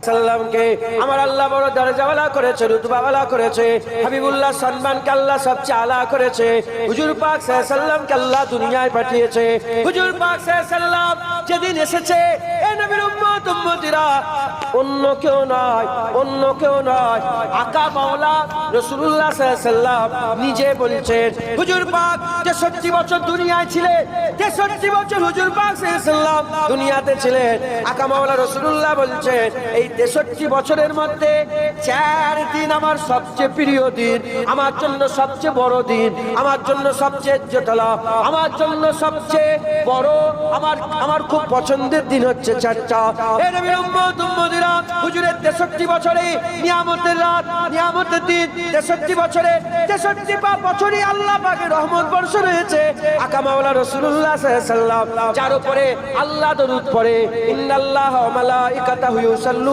সাল্লামকে আমার আল্লাহ বড় দরজাওয়ালা করেছে, রুতবাওয়ালা করেছে। হাবিবুল্লাহ সম্মানকে আল্লাহ সবচেয়ে আলা করেছে। হুজুর পাক সাল্লাল্লাহু আলাইহি সাল্লামকে আল্লাহ দুনিয়ায় পাঠিয়েছে। হুজুর পাক সাল্লাল্লাহু আলাইহি সাল্লাম যেদিন এসেছে, এই নবীর উম্মত উম্মতিরা অন্য কেউ নয়, অন্য কেউ নয়, আকা মাওলা রাসূলুল্লাহ সাল্লাল্লাহু আলাইহি সাল্লাম নিজে বলছেন। হুজুর পাক 63 বছর দুনিয়ায় ছিলেন, 63 বছর হুজুর পাক সাল্লাল্লাহু আলাইহি সাল্লাম দুনিয়াতে ছিলেন। আকা মাওলা রাসূলুল্লাহ বলছেন, এই 63 বছরের মধ্যে 4 দিন আমার সবচেয়ে প্রিয় দিন, আমার জন্য সবচেয়ে বড় দিন, আমার জন্য সবচেয়ে ইজ্জতওয়ালা, আমার জন্য সবচেয়ে বড়, আমার খুব পছন্দের দিন হচ্ছে 4টা। এই নবীর উম্মত উম্মতিরা হুজুরের 63 বছরে নিয়ামতের রাত, নিয়ামতের দিন, 63 বছরে 63 বছরই আল্লাহ পাকের রহমত বর্ষণ হয়েছে। আকা মাওলা রাসূলুল্লাহ সাল্লাল্লাহু আলাইহি সাল্লাম যার উপরে আল্লাহ দরুদ পড়ে, ইন্নাল্লাহা ওয়া মালাইকাতাহু ইউসাল্লু